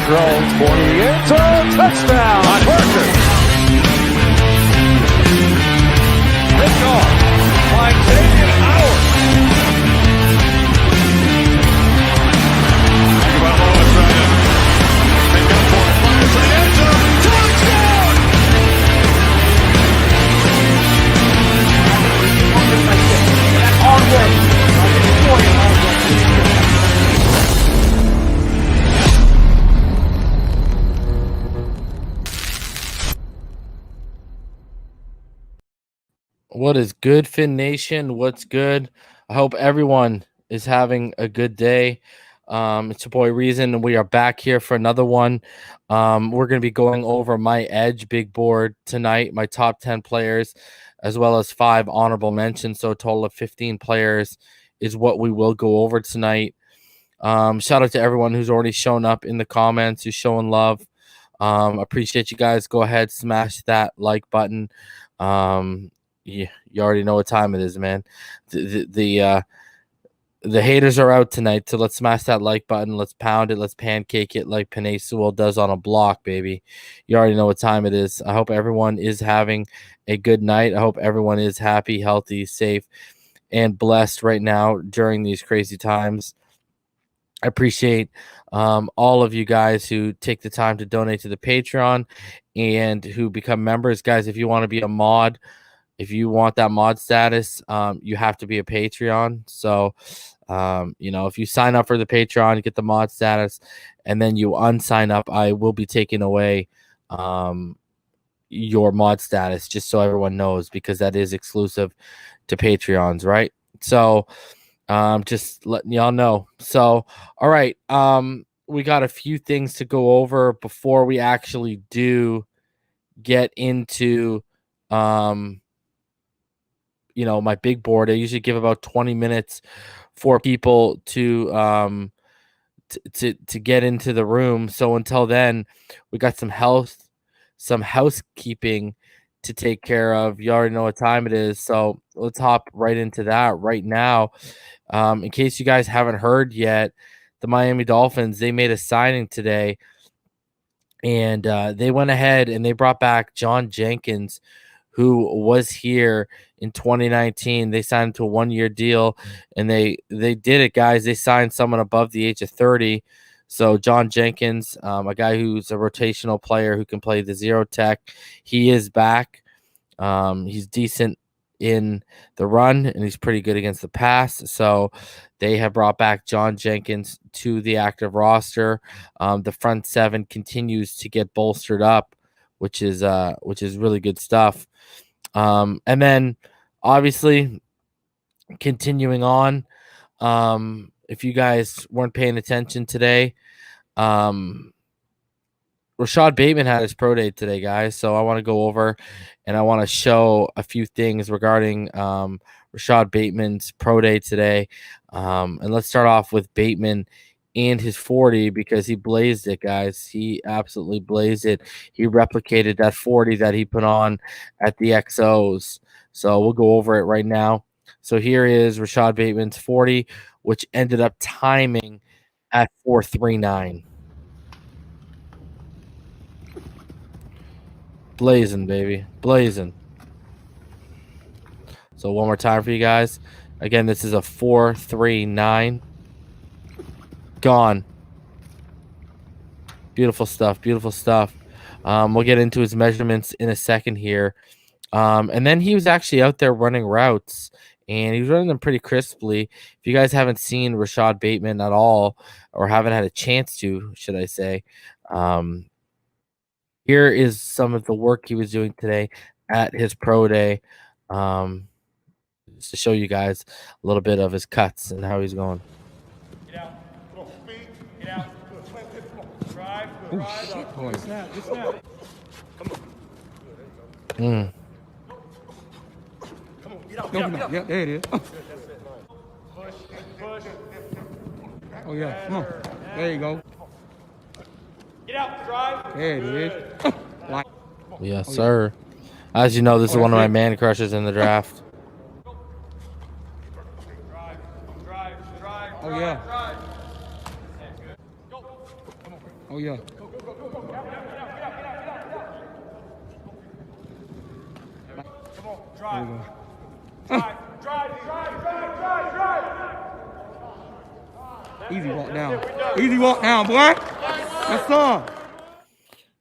throws for the end zone. Touchdown, Parker. Liftoff by Xavier Howard. Tagovailoa trying to make up for it. Fires to the end zone. Touchdown! That's hard work. What is good, Fin Nation? What's good? I hope everyone is having a good day. It's your boy Reason, and we are back here for another one. We're going to be going over my Edge big board tonight, my top 10 players, as well as 5 honorable mentions. So a total of 15 players is what we will go over tonight. Shout out to everyone who's already shown up in the comments, who's showing love. Appreciate you guys. Go ahead, smash that like button. You already know what time it is, man. The haters are out tonight, so let's smash that like button. Let's pound it. Let's pancake it like Penay Sewell does on a block, baby. You already know what time it is. I hope everyone is having a good night. I hope everyone is happy, healthy, safe, and blessed right now during these crazy times. I appreciate all of you guys who take the time to donate to the Patreon and who become members. Guys, if you want to be a mod, if you want that mod status, you have to be a Patreon. So, if you sign up for the Patreon, you get the mod status, and then you unsign up, I will be taking away your mod status, just so everyone knows, because that is exclusive to Patreons, right? So, just letting y'all know. So, all right, we got a few things to go over before we actually do get into my big board. I usually give about 20 minutes for people to get into the room. So until then, we got some housekeeping to take care of. You already know what time it is. So let's hop right into that right now. In case you guys haven't heard yet, the Miami Dolphins, they made a signing today, and they went ahead and they brought back John Jenkins, who was here in 2019. They signed him to a 1-year deal, and they did it, guys. They signed someone above the age of 30. So John Jenkins, a guy who's a rotational player who can play the zero tech, he is back. He's decent in the run, and he's pretty good against the pass. So they have brought back John Jenkins to the active roster. The front seven continues to get bolstered up, which is really good stuff. And then obviously continuing on, if you guys weren't paying attention today, Rashod Bateman had his pro day today, guys. So I want to go over and I want to show a few things regarding Rashod Bateman's pro day today. And let's start off with Bateman and his 40, because he blazed it, guys. He absolutely blazed it. He replicated that 40 that he put on at the XOs. So we'll go over it right now. So here is Rashod Bateman's 40, which ended up timing at 4.39. Blazing, baby. Blazing. So one more time for you guys. Again, this is a 4.39. Gone. Beautiful stuff. Beautiful stuff. We'll get into his measurements in a second here. And then he was actually out there running routes, and he was running them pretty crisply. If you guys haven't seen Rashod Bateman at all, or haven't had a chance to, should I say, here is some of the work he was doing today at his pro day, just to show you guys a little bit of his cuts and how he's going. Get out. Come on. Get out. Drive. Oh, shit, boy. Snap. Come on. Mm. Come on. Get out. Get out. Yeah, there it is. Push. Oh, yeah. Come on. There you go. Get out. Drive. There it is. Like. Yes, sir. As you know, this is one of my man crushes in the draft. Drive. Oh, yeah. Drive. Oh, yeah. Come on, There drive. you go. Drive. Easy walk down. Easy walk down, boy. That's all.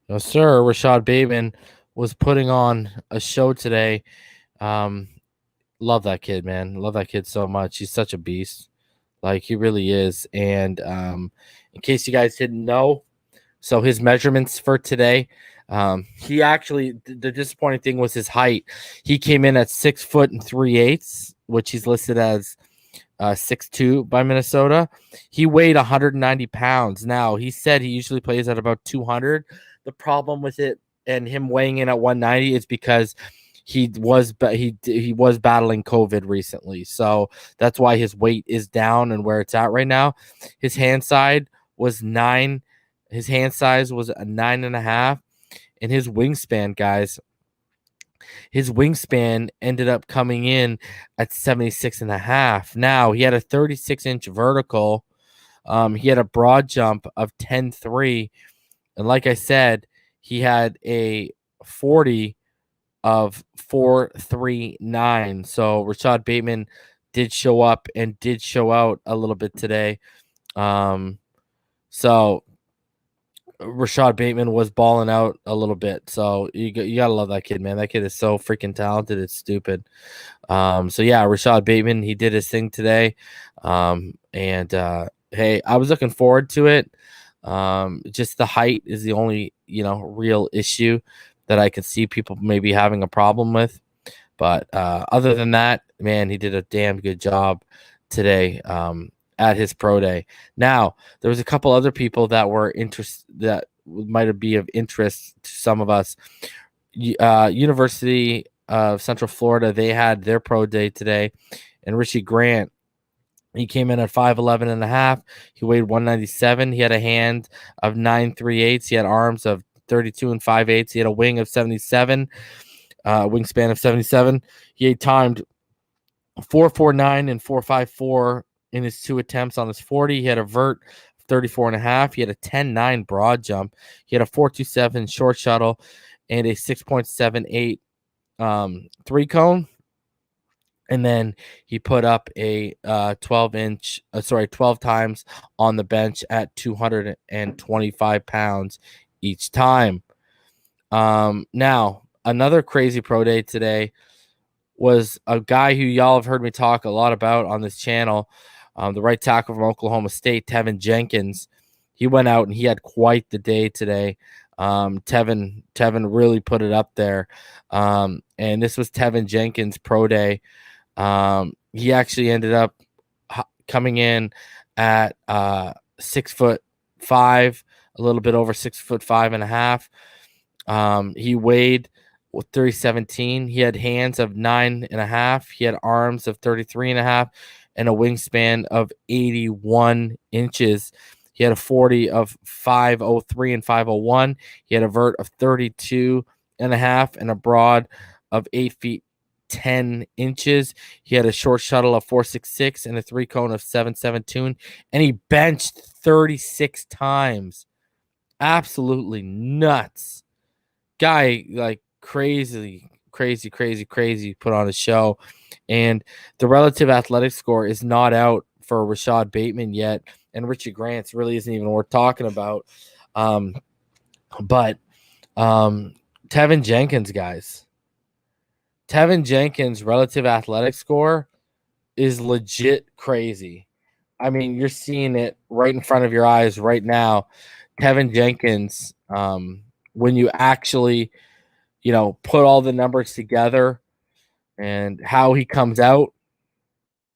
No, sir. Rashod Bateman was putting on a show today. Love that kid, man. Love that kid so much. He's such a beast. Like, he really is. And in case you guys didn't know, so his measurements for today, he actually, the disappointing thing was his height. He came in at 6'3", which he's listed as 6'2" by Minnesota. He weighed 190 pounds. Now, he said he usually plays at about 200. The problem with it and him weighing in at 190 is because he was battling COVID recently. So that's why his weight is down and where it's at right now. His hand size was 9. His hand size was a 9.5. And his wingspan, guys, his wingspan ended up coming in at 76.5. Now, he had a 36-inch vertical. He had a broad jump of 10.3. And like I said, he had a 40 of 4.39. So Rashod Bateman did show up and did show out a little bit today. So Rashod Bateman was balling out a little bit. So you gotta love that kid, man. That kid is so freaking talented. It's stupid. So yeah, Rashod Bateman, he did his thing today. Hey, I was looking forward to it. Just the height is the only, real issue that I could see people maybe having a problem with. But other than that, man, he did a damn good job today at his pro day. Now, there was a couple other people that were that might be of interest to some of us. University of Central Florida, they had their pro day today, and Richie Grant, he came in at 5'11.5". He weighed 197. He had a hand of 9.38. He had arms of 32 and 5/8. He had a wing of 77, wingspan of 77. He had timed 4.49 and 4.54 in his 2 attempts on his 40. He had a vert of 34.5. He had a 10.9 broad jump. He had a 4.27 short shuttle and a 6.78 3-cone. And then he put up a 12 times on the bench at 225 pounds each time. Now, another crazy pro day today was a guy who y'all have heard me talk a lot about on this channel, the right tackle from Oklahoma State, Teven Jenkins. He went out and he had quite the day today. Teven really put it up there. And this was Teven Jenkins' pro day. He actually ended up coming in at 6'5", a little bit over 6'5.5". He weighed 317. He had hands of 9.5. He had arms of 33.5 and a wingspan of 81 inches. He had a 40 of 503 and 501. He had a vert of 32.5 and a broad of 8 feet 10 inches. He had a short shuttle of 4.66 and a 3-cone of 7.72, and he benched 36 times. Absolutely nuts. Guy, like, crazy put on a show. And the relative athletic score is not out for Rashod Bateman yet, and Richie Grant's really isn't even worth talking about. But Teven Jenkins, guys. Teven Jenkins' relative athletic score is legit crazy. I mean, you're seeing it right in front of your eyes right now. Teven Jenkins, when you actually, put all the numbers together and how he comes out,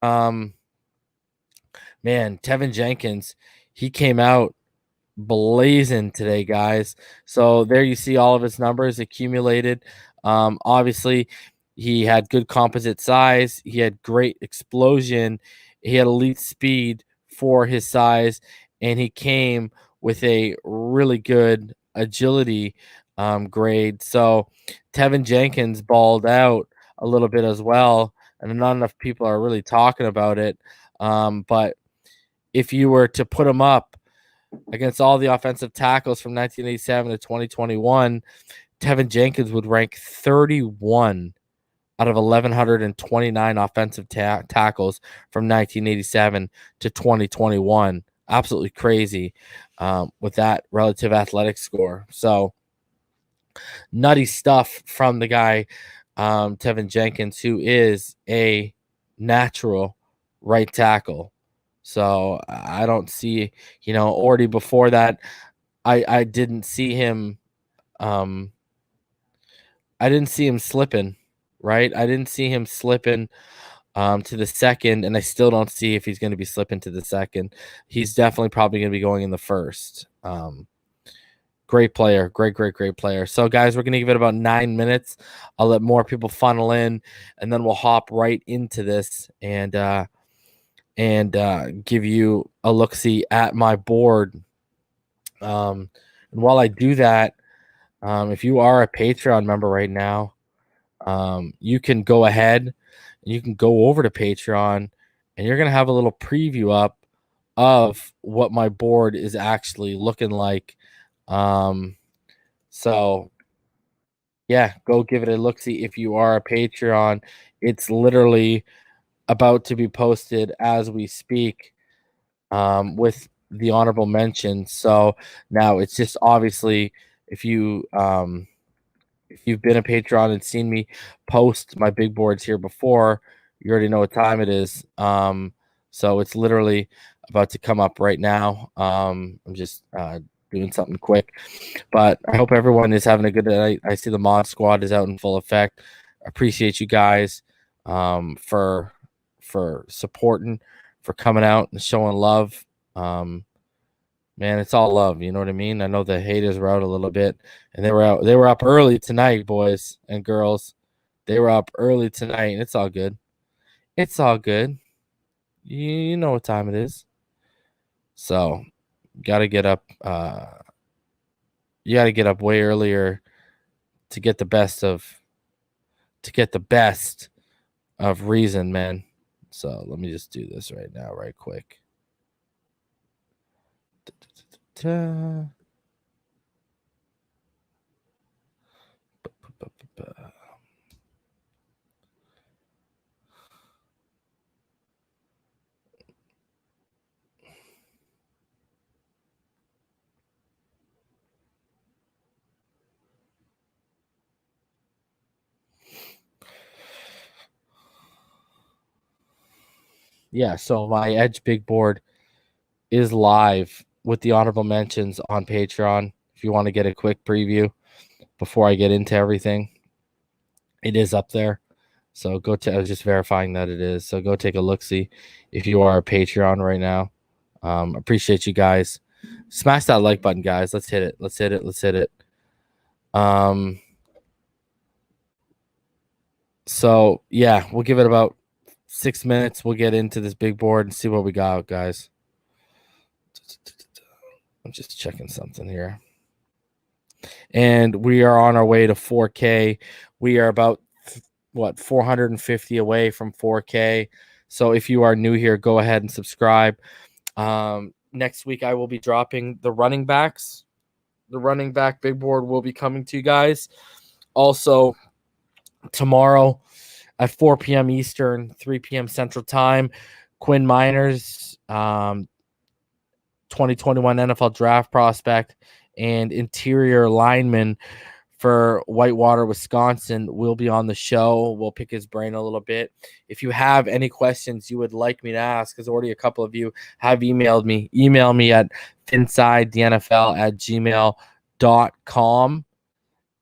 man, Teven Jenkins, he came out blazing today, guys. So there you see all of his numbers accumulated. Obviously, he had good composite size. He had great explosion. He had elite speed for his size, and he came with a really good agility grade. So Teven Jenkins balled out a little bit as well, and not enough people are really talking about it. But if you were to put him up against all the offensive tackles from 1987 to 2021, Teven Jenkins would rank 31 out of 1,129 offensive tackles from 1987 to 2021. Absolutely crazy with that relative athletic score. So nutty stuff from the guy, Teven Jenkins, who is a natural right tackle. So I don't see, already before that, I didn't see him. I didn't see him slipping, right? I didn't see him slipping to the second, and I still don't see if he's going to be slipping to the second. He's definitely probably going to be going in the first. Great player, great player. So, guys, we're going to give it about 9 minutes. I'll let more people funnel in, and then we'll hop right into this and give you a look-see at my board. And while I do that, if you are a Patreon member right now, you can go ahead and you can go over to Patreon, and you're going to have a little preview up of what my board is actually looking like. So yeah, go give it a look. See if you are a Patreon. It's literally about to be posted as we speak, with the honorable mention. So now it's just obviously if you've been a Patreon and seen me post my big boards here before, you already know what time it is. So it's literally about to come up right now. I'm just doing something quick, but I hope everyone is having a good night. I see the mod squad is out in full effect. Appreciate you guys for supporting, for coming out and showing love. Man, it's all love, you know what I mean? I know the haters were out a little bit, and they were up early tonight, boys and girls. They were up early tonight, and it's all good. It's all good. You know what time it is. So gotta get up you gotta get up way earlier to get the best of reason, man. So let me just do this right now, right quick. Yeah, so my Edge big board is live with the honorable mentions on Patreon. If you want to get a quick preview before I get into everything, it is up there. So go to, I was just verifying that it is. So go take a look-see if you are a Patreon right now. Appreciate you guys. Smash that like button, guys. Let's hit it. Let's hit it. Let's hit it. So yeah, we'll give it about 6 minutes. We'll get into this big board and see what we got, guys. I'm just checking something here. And we are on our way to 4K. We are about 450 away from 4K. So if you are new here, go ahead and subscribe. Next week I will be dropping the running backs. The running back big board will be coming to you guys. Also, tomorrow at 4 p.m. Eastern, 3 p.m. Central Time, Quinn Miners, 2021 NFL draft prospect and interior lineman for Whitewater, Wisconsin, will be on the show. We'll pick his brain a little bit. If you have any questions you would like me to ask, because already a couple of you have emailed me, email me at insidethenfl@gmail.com.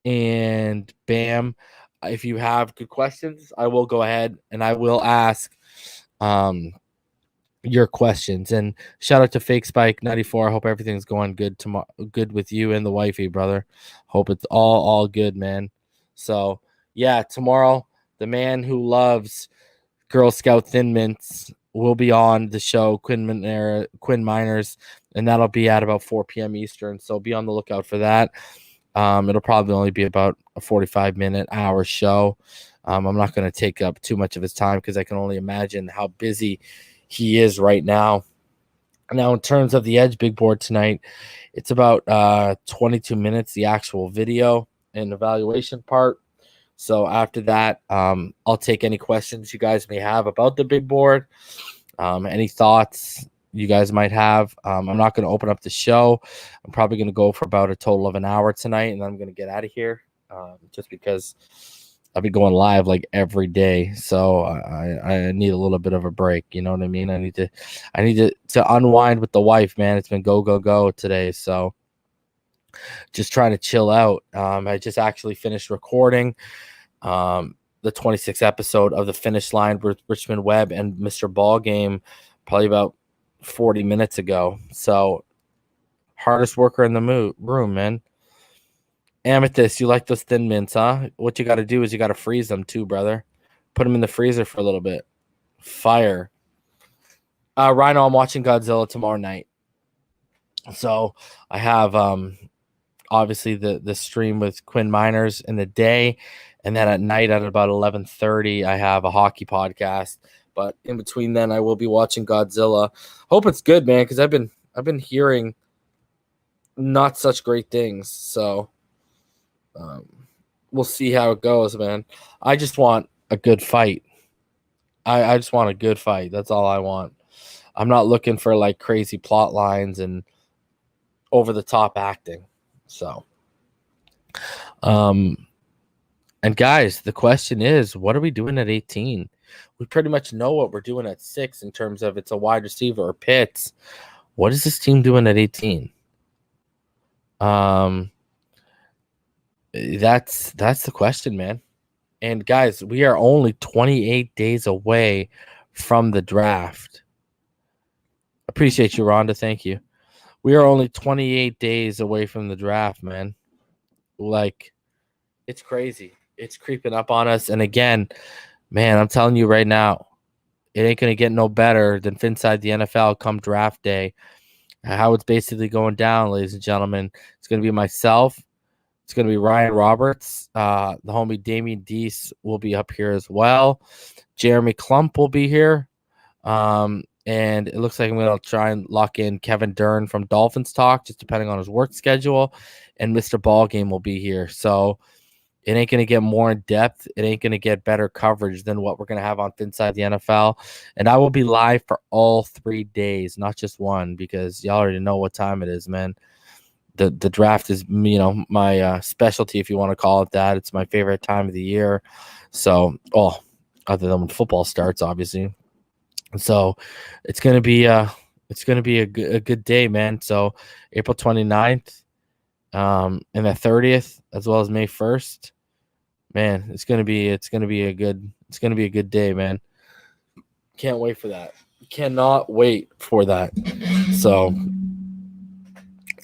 And bam, if you have good questions, I will go ahead and I will ask your questions. And shout out to Fake Spike 94. I hope everything's going good tomorrow, good with you and the wifey, brother. Hope it's all good, man. So yeah, tomorrow the man who loves Girl Scout Thin Mints will be on the show, Quinn Miners, and that'll be at about 4 p.m. Eastern. So be on the lookout for that. It'll probably only be about a 45-minute hour show. I'm not going to take up too much of his time because I can only imagine how busy he is right now. Now, in terms of the Edge big board tonight, it's about 22 minutes, the actual video and evaluation part. So after that, I'll take any questions you guys may have about the big board, any thoughts you guys might have. I'm not going to open up the show. I'm probably going to go for about a total of an hour tonight, and then I'm going to get out of here just because I'll be going live like every day. So I need a little bit of a break. You know what I mean? I need to unwind with the wife, man. It's been go today. So just trying to chill out. I just actually finished recording the 26th episode of The Finish Line with Richmond Webb and Mr. Ballgame probably about 40 minutes ago. So hardest worker in the room, man. Amethyst, you like those Thin Mints, huh? What you got to do is you got to freeze them too, brother. Put them in the freezer for a little bit. Fire. Rhino, I'm watching Godzilla tomorrow night. So I have obviously the stream with Quinn Miners in the day, and then at night at about 11:30 I have a hockey podcast. But in between then I will be watching Godzilla. Hope it's good, man, because I've been hearing not such great things. So we'll see how it goes, man. I just want a good fight. I just want a good fight. That's all I want. I'm not looking for like crazy plot lines and over the top acting. So, and guys, the question is, what are we doing at 18? We pretty much know what we're doing at 6 in terms of it's a wide receiver or Pitts. What is this team doing at 18? That's the question, man. And guys, we are only 28 days away from the draft. Appreciate you, Rhonda. Thank you. We are only 28 days away from the draft, man. Like, it's crazy. It's creeping up on us. And again, man, I'm telling you right now, it ain't going to get no better than Finside the NFL come draft day. How it's basically going down, ladies and gentlemen. It's going to be myself. It's going to be Ryan Roberts. The homie Damien Deese will be up here as well. Jeremy Klump will be here. And it looks like I'm going to try and lock in Kevin Dern from Dolphins Talk, just depending on his work schedule. And Mr. Ballgame will be here. So it ain't going to get more in depth. It ain't going to get better coverage than what we're going to have on Finside the NFL. And I will be live for all 3 days, not just one, because y'all already know what time it is, man. The draft is, my specialty, if you want to call it that. It's my favorite time of the year. So, other than when football starts, obviously. So it's gonna be a good day, man. So April 29th, and the 30th, as well as May 1st, man. It's gonna be a good day, man. Can't wait for that. Cannot wait for that. So,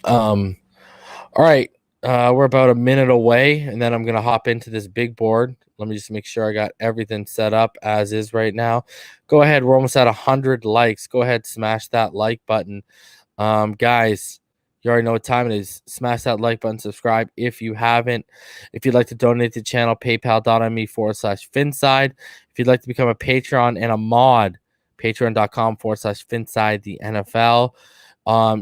all right. We're about a minute away, and then I'm gonna hop into this big board. Let me just make sure I got everything set up as is right now. Go ahead. We're almost at 100 likes. Go ahead, smash that like button. Guys, you already know what time it is. Smash that like button. Subscribe if you haven't. If you'd like to donate to the channel, paypal.me/Finside. If you'd like to become a Patreon and a mod, patreon.com/Finside the NFL.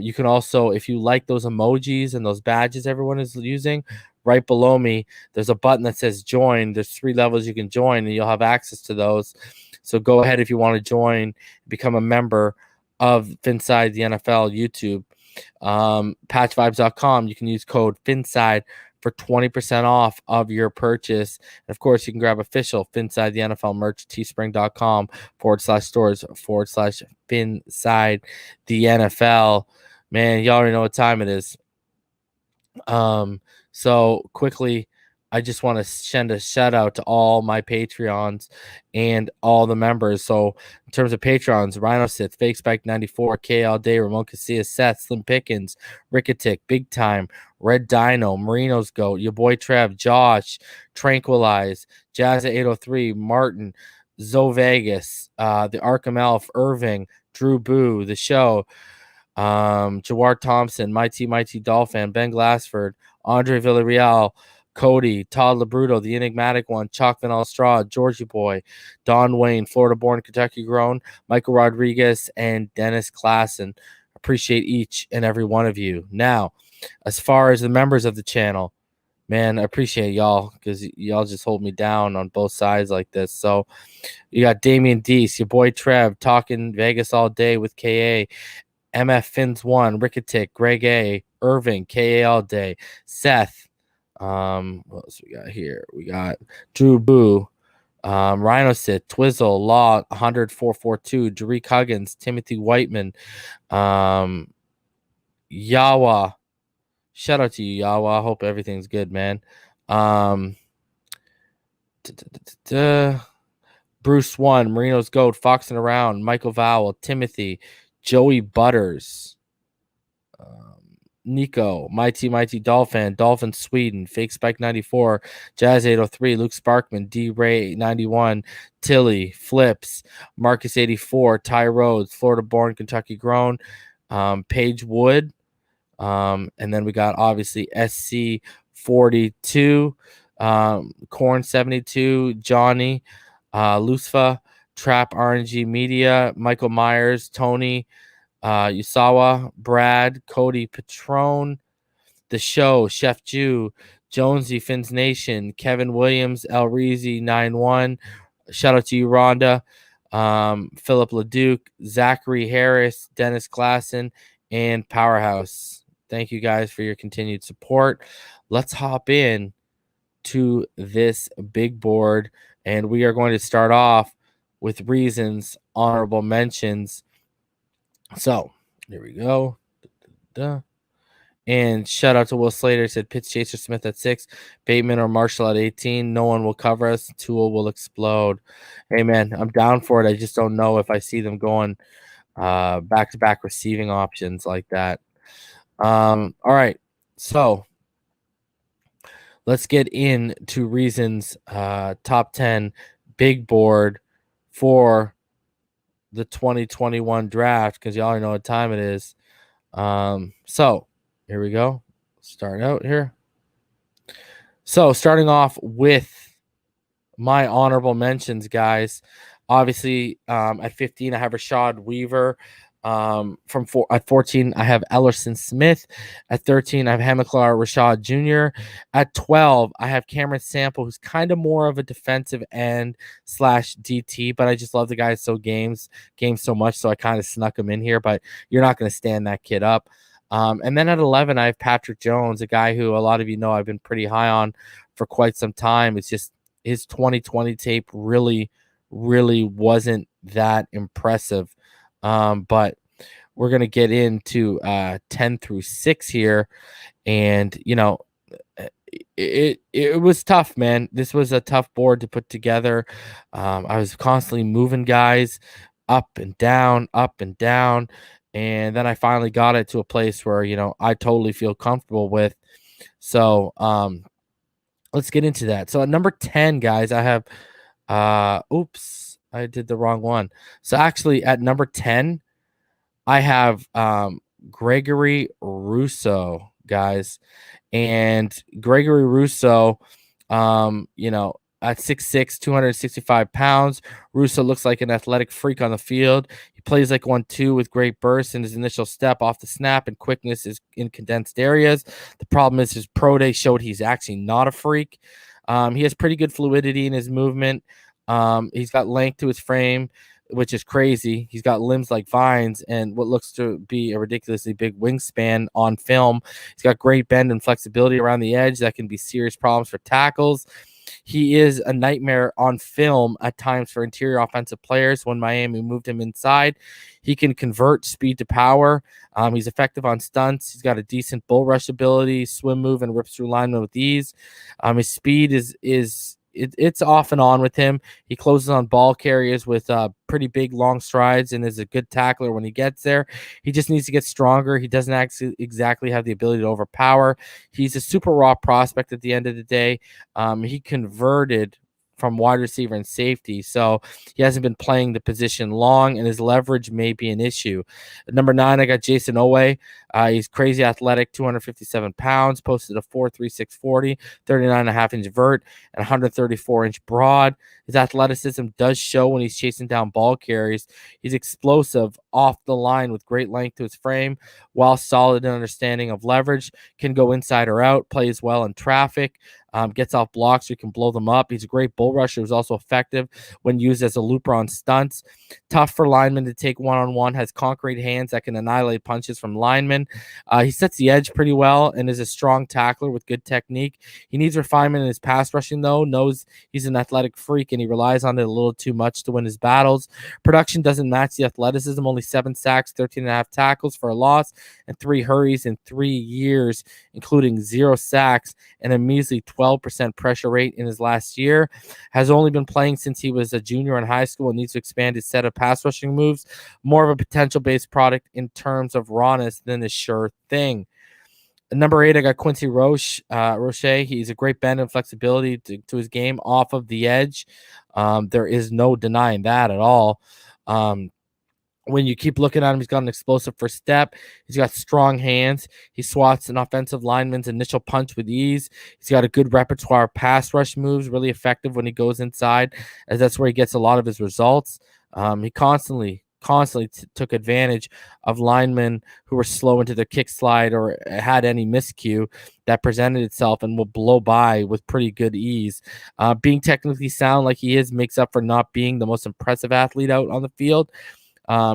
You can also, if you like those emojis and those badges everyone is using, right below me, there's a button that says join. There's 3 levels you can join, and you'll have access to those. So go ahead if you want to join, become a member of Finside the NFL YouTube. Patchvibes.com, you can use code Finside for 20% off of your purchase. And of course, you can grab official Finside the NFL merch, teespring.com/stores/Finside the NFL. Man, you already know what time it is. So quickly, I just want to send a shout out to all my Patreons and all the members. So in terms of Patrons, Rhino Sith, Fake Spike 94, K All Day, Ramon Casillas, Seth, Slim Pickens, Ricketic, Big Time, Red Dino, Marino's Goat, your boy Trev, Josh, Tranquilize, Jazz at 803, Martin, Zoe Vegas, the Arkham Elf, Irving, Drew Boo, the show, Jawar Thompson, Mighty Dolphin, Ben Glassford, Andre Villarreal, Cody, Todd Labruto, the Enigmatic One, Chalk Vanilla Straw, Georgie Boy, Don Wayne, Florida born, Kentucky grown, Michael Rodriguez, and Dennis Klassen. Appreciate each and every one of you. Now, as far as the members of the channel, man, I appreciate y'all because y'all just hold me down on both sides like this. So you got Damian Deese, your boy Trev, talking Vegas all day with KA, MF Fins 1, Ricketic, Greg A, Irving, KA all day, Seth. What else we got here? We got Drew Boo, Rhino Sit, Twizzle, Law 10442, Jareek Huggins, Timothy Whiteman, Yawa. Shout out to you, Yawa. I hope everything's good, man. Bruce 1, Marino's Goat, Foxing Around, Michael Vowell, Timothy, Joey Butters, Nico, Mighty Dolphin, Dolphin Sweden, Fake Spike 94, Jazz 803, Luke Sparkman, D Ray 91, Tilly, Flips, Marcus 84, Ty Rhodes, Florida born, Kentucky grown, Paige Wood, and then we got obviously SC 42, Corn 72, Johnny, Lucifa, Trap RNG Media, Michael Myers, Tony, Yusawa, Brad, Cody Patron, The Show, Chef Jew, Jonesy, Fins Nation, Kevin Williams, El Reezy 91. Shout out to you, Rhonda, Philip LeDuc, Zachary Harris, Dennis Klassen, and Powerhouse. Thank you guys for your continued support. Let's hop in to this big board, and we are going to start off with reasons, honorable mentions. So here we go. And shout out to Will Slater, said Pitts, Chaser Smith at 6, Bateman or Marshall at 18. No one will cover us. Tool will explode. Hey man, I'm down for it. I just don't know if I see them going back-to-back receiving options like that. All right, so let's get into reasons. Top 10 big board for the 2021 draft, because y'all know what time it is. So here we go. Start out here. So starting off with my honorable mentions, guys. Obviously, at 15, I have Rashod Weaver. At 14, I have Ellerson Smith. At 13, I have Hamilcar Rashad Jr. At 12, I have Cameron Sample, who's kind of more of a defensive end / DT, but I just love the guy games so much, so I kind of snuck him in here, but you're not going to stand that kid up. And then at 11, I have Patrick Jones, a guy who a lot of you know I've been pretty high on for quite some time. It's just his 2020 tape really wasn't that impressive. But we're going to get into 10 through 6 here. And, you know, it was tough, man. This was a tough board to put together. I was constantly moving guys up and down. And then I finally got it to a place where, you know, I totally feel comfortable with. So let's get into that. So at number 10, guys, I have oops, I did the wrong one. So actually at number 10, I have Gregory Rousseau, guys. And Gregory Rousseau, you know, at 6'6", 265 pounds, Rousseau looks like an athletic freak on the field. He plays like 1-2 with great bursts in his initial step off the snap, and quickness is in condensed areas. The problem is his pro day showed he's actually not a freak. He has pretty good fluidity in his movement. He's got length to his frame, which is crazy. He's got limbs like vines and what looks to be a ridiculously big wingspan on film. He's got great bend and flexibility around the edge that can be serious problems for tackles. He is a nightmare on film at times for interior offensive players. When Miami moved him inside, he can convert speed to power. He's effective on stunts. He's got a decent bull rush ability, swim move, and rips through linemen with ease. His speed it's off and on with him. He closes on ball carriers with pretty big long strides and is a good tackler when he gets there. He just needs to get stronger. He doesn't actually exactly have the ability to overpower. He's a super raw prospect at the end of the day. He converted from wide receiver and safety, so he hasn't been playing the position long, and his leverage may be an issue. At number 9, I got Jason Owe. He's crazy athletic, 257 pounds, posted a 4.36 40, 39.5-inch vert, and 134-inch broad. His athleticism does show when he's chasing down ball carries. He's explosive off the line with great length to his frame, while solid in understanding of leverage, can go inside or out, plays well in traffic, gets off blocks, so you can blow them up. He's a great bull rusher who's also effective when used as a looper on stunts. Tough for linemen to take one-on-one, has concrete hands that can annihilate punches from linemen. He sets the edge pretty well and is a strong tackler with good technique. He needs refinement in his pass rushing, though, knows he's an athletic freak, and he relies on it a little too much to win his battles. Production doesn't match the athleticism, only 7 sacks, 13.5 tackles for a loss, and 3 hurries in 3 years, including 0 sacks and a measly 12% pressure rate in his last year. Has only been playing since he was a junior in high school and needs to expand his set of pass rushing moves. More of a potential-based product in terms of rawness than a sure thing. At number 8, I got Quincy Roche. He's a great bend and flexibility to his game off of the edge. There is no denying that at all. When you keep looking at him, he's got an explosive first step. He's got strong hands. He swats an offensive lineman's initial punch with ease. He's got a good repertoire of pass rush moves, really effective when he goes inside, as that's where he gets a lot of his results. He constantly took advantage of linemen who were slow into their kick slide or had any miscue that presented itself, and will blow by with pretty good ease. Being technically sound like he is makes up for not being the most impressive athlete out on the field.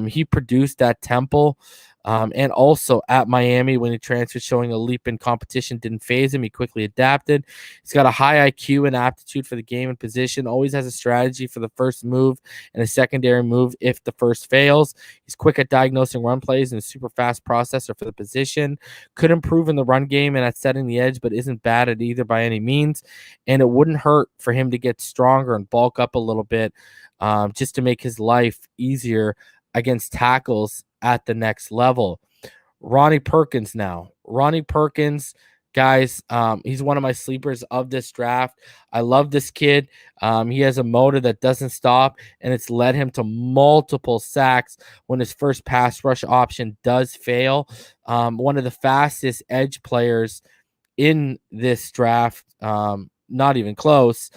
He produced at Temple and also at Miami when he transferred, showing a leap in competition didn't phase him. He quickly adapted. He's got a high IQ and aptitude for the game and position, always has a strategy for the first move and a secondary move if the first fails. He's quick at diagnosing run plays and a super fast processor for the position. Could improve in the run game and at setting the edge, but isn't bad at either by any means. And it wouldn't hurt for him to get stronger and bulk up a little bit just to make his life easier against tackles at the next level. Ronnie Perkins now. Ronnie Perkins, guys, he's one of my sleepers of this draft. I love this kid. He has a motor that doesn't stop, and it's led him to multiple sacks when his first pass rush option does fail. One of the fastest edge players in this draft, not even close.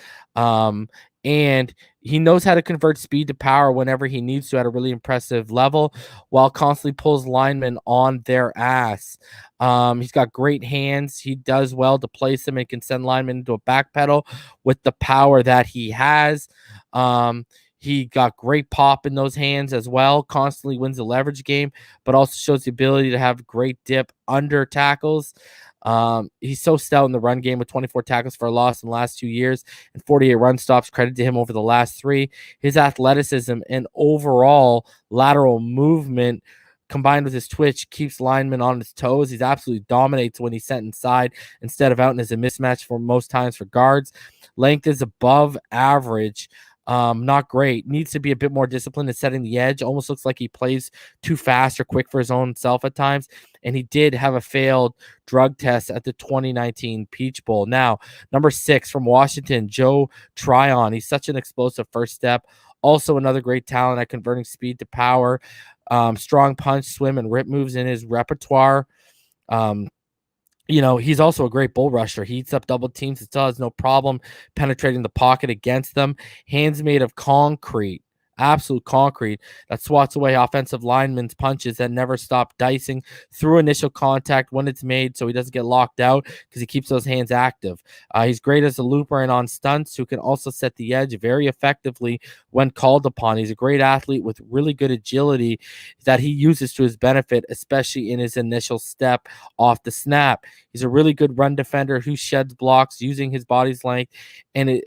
And he knows how to convert speed to power whenever he needs to at a really impressive level, while constantly pulls linemen on their ass. He's got great hands. He does well to place them and can send linemen into a back pedal with the power that he has. He got great pop in those hands as well, constantly wins the leverage game, but also shows the ability to have great dip under tackles. He's so stout in the run game with 24 tackles for a loss in the last 2 years and 48 run stops. Credit to him over the last 3. His athleticism and overall lateral movement combined with his twitch keeps linemen on his toes. He's absolutely dominates when he's sent inside instead of out and is a mismatch for most times for guards. Length is above average. Not great. Needs to be a bit more disciplined in setting the edge. Almost looks like he plays too fast or quick for his own self at times. And he did have a failed drug test at the 2019 Peach Bowl. Now, number 6 from Washington, Joe Tryon. He's such an explosive first step. Also another great talent at converting speed to power. Strong punch, swim, and rip moves in his repertoire. He's also a great bull rusher. He eats up double teams. It still has no problem penetrating the pocket against them. Hands made of concrete, absolute concrete, that swats away offensive linemen's punches that never stop dicing through initial contact when it's made, so he doesn't get locked out because he keeps those hands active. He's great as a looper and on stunts, who can also set the edge very effectively when called upon. He's a great athlete with really good agility that he uses to his benefit, especially in his initial step off the snap. He's a really good run defender who sheds blocks using his body's length, and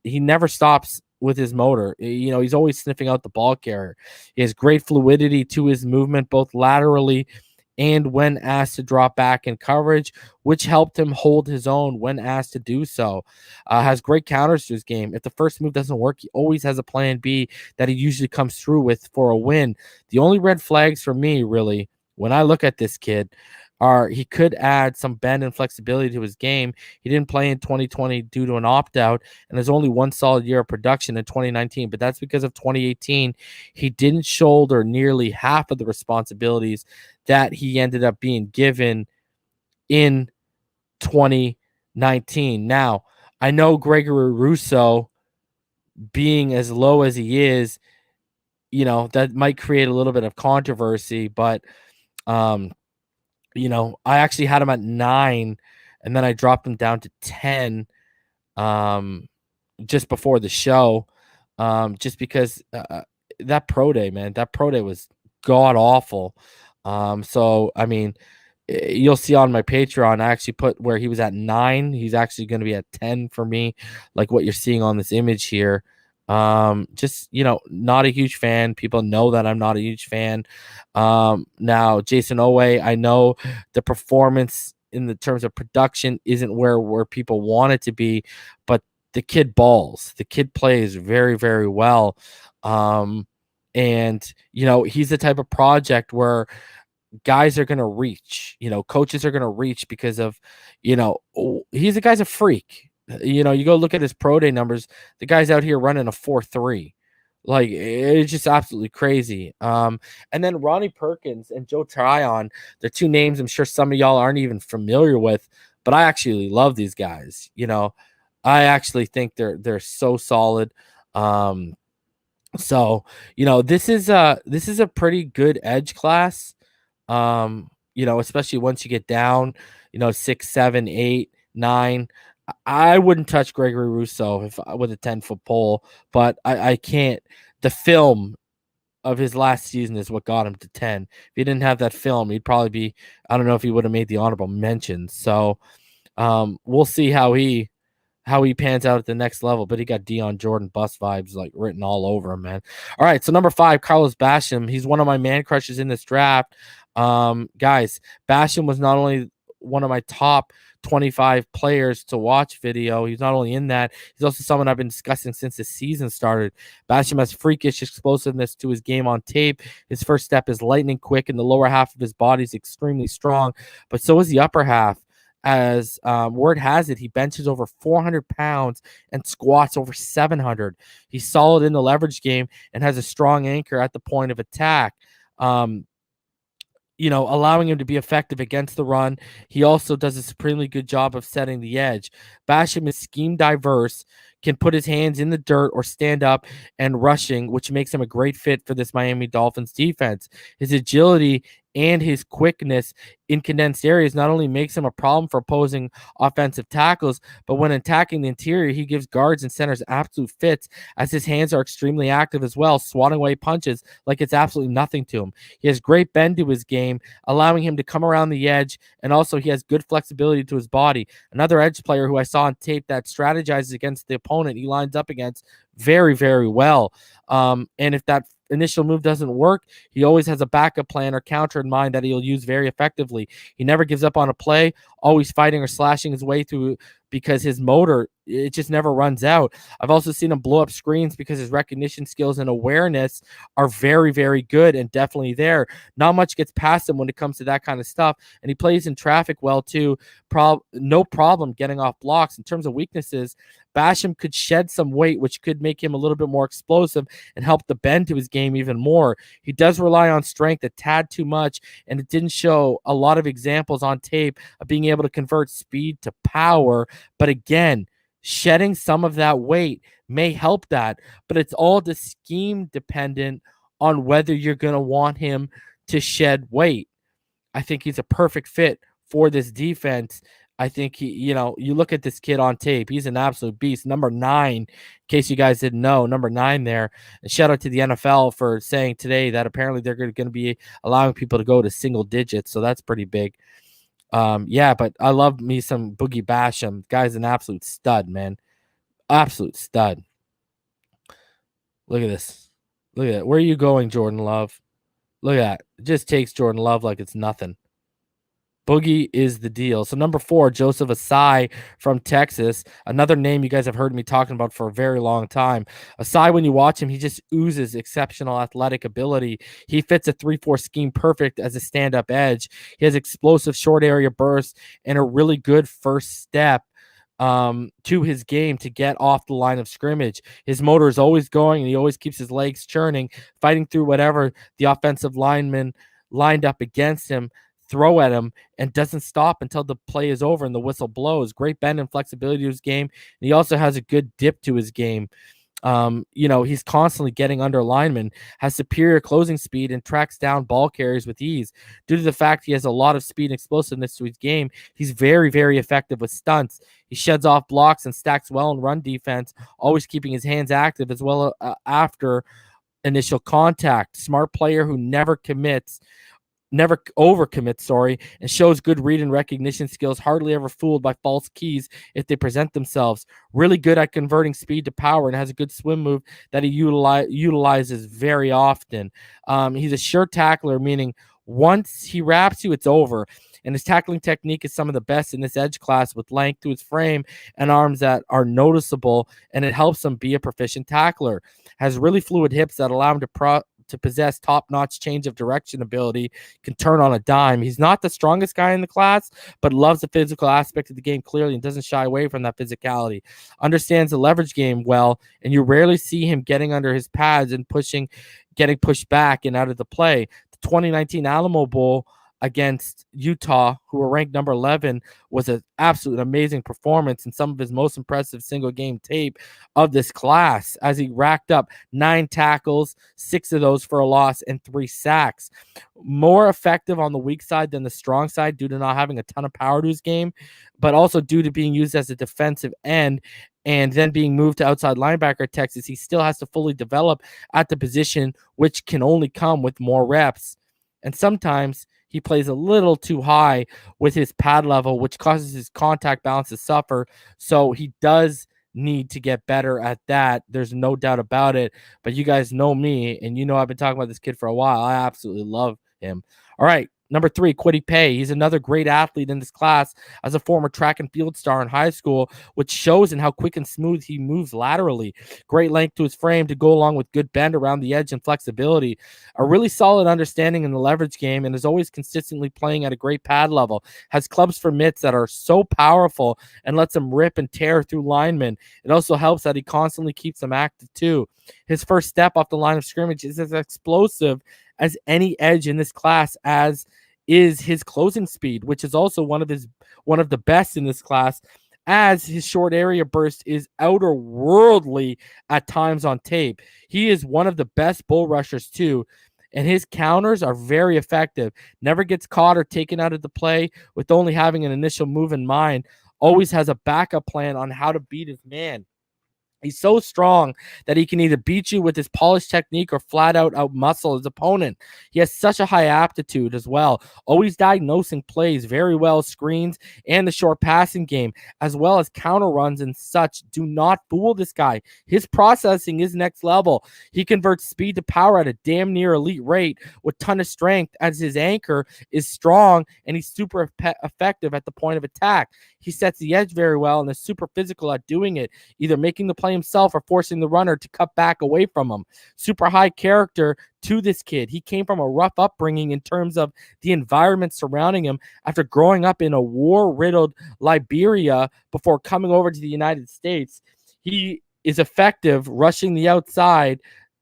he never stops with his motor. He's always sniffing out the ball carrier. He has great fluidity to his movement, both laterally and when asked to drop back in coverage, which helped him hold his own when asked to do so. Has great counters to his game. If the first move doesn't work, he always has a plan B that he usually comes through with for a win. The only red flags for me, really, when I look at this kid, he could add some bend and flexibility to his game. He didn't play in 2020 due to an opt-out, and there's only one solid year of production in 2019, but that's because of 2018. He didn't shoulder nearly half of the responsibilities that he ended up being given in 2019. Now, I know Gregory Rousseau, being as low as he is, that might create a little bit of controversy, but I actually had him at 9, and then I dropped him down to 10 just before the show, just because that pro day, man, that pro day was god awful. So I mean, you'll see on my Patreon, I actually put where he was at 9. He's actually going to be at 10 for me, like what you're seeing on this image here. Just not a huge fan. People know that I'm not a huge fan. Now Jason Owe, I know the performance in the terms of production isn't where people want it to be, but the kid balls. The kid plays very, very well. And he's the type of project where guys are going to reach, coaches are going to reach because of, the guy's a freak. You go look at his pro day numbers. The guy's out here running a 4.3. Like, it's just absolutely crazy. And then Ronnie Perkins and Joe Tryon, they're two names I'm sure some of y'all aren't even familiar with, but I actually love these guys. I actually think they're so solid. So this is a pretty good edge class. Especially once you get down, 6, 7, 8, 9. I wouldn't touch Gregory Rousseau with a 10-foot pole, but I can't. The film of his last season is what got him to 10. If he didn't have that film, he'd probably be, I don't know if he would have made the honorable mention. So we'll see how he pans out at the next level, but he got Deion Jordan bust vibes like written all over him, man. All right, so number 5, Carlos Basham. He's one of my man crushes in this draft. Guys, Basham was not only one of my top 25 players to watch video. He's not only in that, he's also someone I've been discussing since the season started. Basham has freakish explosiveness to his game on tape. His first step is lightning quick, and the lower half of his body is extremely strong, but so is the upper half. As word has it, he benches over 400 pounds and squats over 700. He's solid in the leverage game and has a strong anchor at the point of attack. Allowing him to be effective against the run. He also does a supremely good job of setting the edge. Basham is scheme diverse, can put his hands in the dirt or stand up and rushing, which makes him a great fit for this Miami Dolphins defense. His agility and his quickness in condensed areas not only makes him a problem for opposing offensive tackles, but when attacking the interior, he gives guards and centers absolute fits, as his hands are extremely active as well, swatting away punches like it's absolutely nothing to him. He has great bend to his game, allowing him to come around the edge, and also he has good flexibility to his body. Another edge player who I saw on tape that strategizes against the opponent he lines up against very, very well. And if that initial move doesn't work, he always has a backup plan or counter in mind that he'll use very effectively. He never gives up on a play, always fighting or slashing his way through, because his motor, it just never runs out. I've also seen him blow up screens because his recognition skills and awareness are very, very good and definitely there. Not much gets past him when it comes to that kind of stuff, and he plays in traffic well too. No problem getting off blocks. In terms of weaknesses, Basham could shed some weight, which could make him a little bit more explosive and help the bend to his game even more. He does rely on strength a tad too much, and it didn't show a lot of examples on tape of being able to convert speed to power. But again, shedding some of that weight may help that, but it's all the scheme dependent on whether you're going to want him to shed weight. I think he's a perfect fit for this defense. I think he, you look at this kid on tape, he's an absolute beast. Number 9, in case you guys didn't know, number 9 there. And shout out to the NFL for saying today that apparently they're going to be allowing people to go to single digits. So that's pretty big. But I love me some Boogie Basham. Guy's an absolute stud, man. Absolute stud. Look at this. Look at that. Where are you going, Jordan Love? Look at that. It just takes Jordan Love like it's nothing. Boogie is the deal. So number 4, Joseph Asai from Texas. Another name you guys have heard me talking about for a very long time. Asai, when you watch him, he just oozes exceptional athletic ability. He fits a 3-4 scheme perfect as a stand-up edge. He has explosive short area bursts and a really good first step to his game to get off the line of scrimmage. His motor is always going, and he always keeps his legs churning, fighting through whatever the offensive lineman lined up against him throw at him, and doesn't stop until the play is over and the whistle blows. Great bend and flexibility to his game. And he also has a good dip to his game. He's constantly getting under linemen, has superior closing speed, and tracks down ball carriers with ease. Due to the fact he has a lot of speed and explosiveness to his game, he's very, very effective with stunts. He sheds off blocks and stacks well in run defense, always keeping his hands active as well after initial contact. Smart player who never overcommits, and shows good read and recognition skills, hardly ever fooled by false keys if they present themselves. Really good at converting speed to power and has a good swim move that he utilizes very often. He's a sure tackler, meaning once he wraps you, it's over. And his tackling technique is some of the best in this edge class, with length to his frame and arms that are noticeable, and it helps him be a proficient tackler. Has really fluid hips that allow him to possess top-notch change of direction ability, can turn on a dime. He's not the strongest guy in the class, but loves the physical aspect of the game clearly and doesn't shy away from that physicality. Understands the leverage game well, and you rarely see him getting under his pads and getting pushed back and out of the play. The 2019 Alamo Bowl against Utah, who were ranked number 11, was an absolute amazing performance and some of his most impressive single game tape of this class, as he racked up 9 tackles, 6 of those for a loss, and 3 sacks. More effective on the weak side than the strong side due to not having a ton of power to his game, but also due to being used as a defensive end and then being moved to outside linebacker at Texas. He still has to fully develop at the position, which can only come with more reps. And sometimes he plays a little too high with his pad level, which causes his contact balance to suffer. So he does need to get better at that. There's no doubt about it. But you guys know me, and you know I've been talking about this kid for a while. I absolutely love him. All right. Number 3, Kwity Paye. He's another great athlete in this class as a former track and field star in high school, which shows in how quick and smooth he moves laterally. Great length to his frame to go along with good bend around the edge and flexibility. A really solid understanding in the leverage game and is always consistently playing at a great pad level. Has clubs for mitts that are so powerful and lets him rip and tear through linemen. It also helps that he constantly keeps them active too. His first step off the line of scrimmage is as explosive as any edge in this class, as is his closing speed, which is also one of the best in this class, as his short area burst is outer worldly at times on tape. He is one of the best bull rushers too, and his counters are very effective. Never gets caught or taken out of the play with only having an initial move in mind. Always has a backup plan on how to beat his man. He's so strong that he can either beat you with his polished technique or flat out outmuscle his opponent. He has such a high aptitude as well, always diagnosing plays very well, screens, and the short passing game, as well as counter runs and such. Do not fool this guy. His processing is next level. He converts speed to power at a damn near elite rate with ton of strength, as his anchor is strong and he's super effective at the point of attack. He sets the edge very well and is super physical at doing it, either making the play himself or forcing the runner to cut back away from him. Super high character to this kid. He came from a rough upbringing in terms of the environment surrounding him after growing up in a war-riddled Liberia before coming over to the United States. He is effective rushing the outside,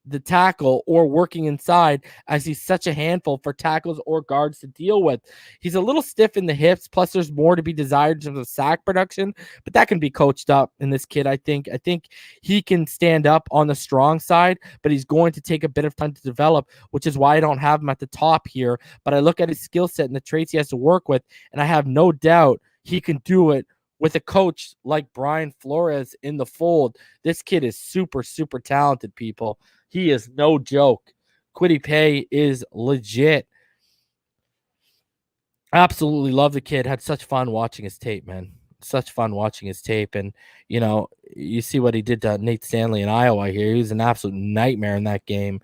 the tackle, or working inside, as he's such a handful for tackles or guards to deal with. He's a little stiff in the hips, plus there's more to be desired in terms of sack production, but that can be coached up in this kid. I think he can stand up on the strong side, but he's going to take a bit of time to develop, which is why I don't have him at the top here. But I look at his skill set and the traits he has to work with, and I have no doubt he can do it with a coach like Brian Flores in the fold. This kid is super, super talented, people. He is no joke. Kwity Paye is legit. Absolutely love the kid. Had such fun watching his tape, man. Such fun watching his tape. And, you see what he did to Nate Stanley in Iowa here. He was an absolute nightmare in that game.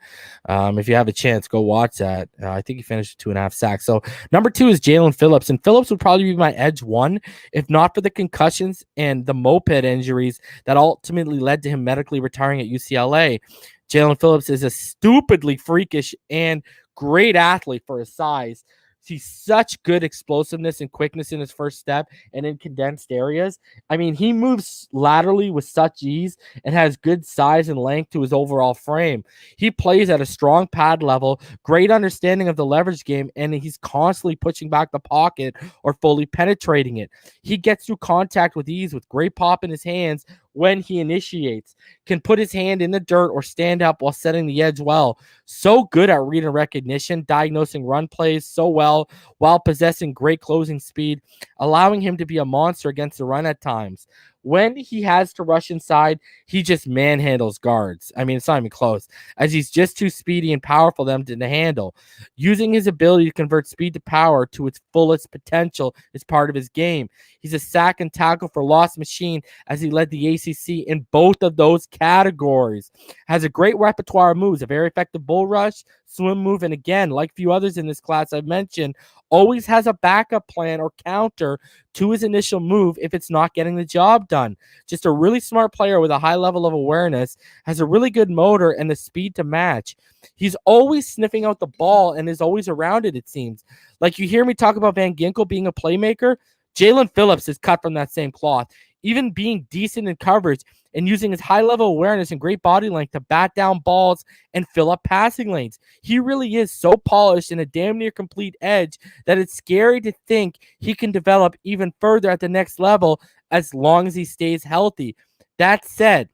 If you have a chance, go watch that. I think he finished 2.5 sacks. So number 2 is Jalen Phillips. And Phillips would probably be my edge 1, if not for the concussions and the moped injuries that ultimately led to him medically retiring at UCLA. Jalen Phillips is a stupidly freakish and great athlete for his size. He's such good explosiveness and quickness in his first step and in condensed areas. I mean, he moves laterally with such ease and has good size and length to his overall frame. He plays at a strong pad level, great understanding of the leverage game, and he's constantly pushing back the pocket or fully penetrating it. He gets through contact with ease with great pop in his hands, when he initiates, can put his hand in the dirt or stand up while setting the edge well. So good at read and recognition, diagnosing run plays so well while possessing great closing speed, allowing him to be a monster against the run at times. When he has to rush inside, he just manhandles guards. I mean, it's not even close, as he's just too speedy and powerful for them to handle. Using his ability to convert speed to power to its fullest potential is part of his game. He's a sack and tackle for loss machine, as he led the ACC in both of those categories. Has a great repertoire of moves, a very effective bull rush, swim move, and again, like few others in this class I've mentioned, always has a backup plan or counter to his initial move if it's not getting the job done. Just a really smart player with a high level of awareness, has a really good motor and the speed to match. He's always sniffing out the ball and is always around it seems. Like you hear me talk about Van Ginkel being a playmaker, Jalen Phillips is cut from that same cloth. Even being decent in coverage and using his high-level awareness and great body length to bat down balls and fill up passing lanes. He really is so polished and a damn near complete edge that it's scary to think he can develop even further at the next level as long as he stays healthy. That said,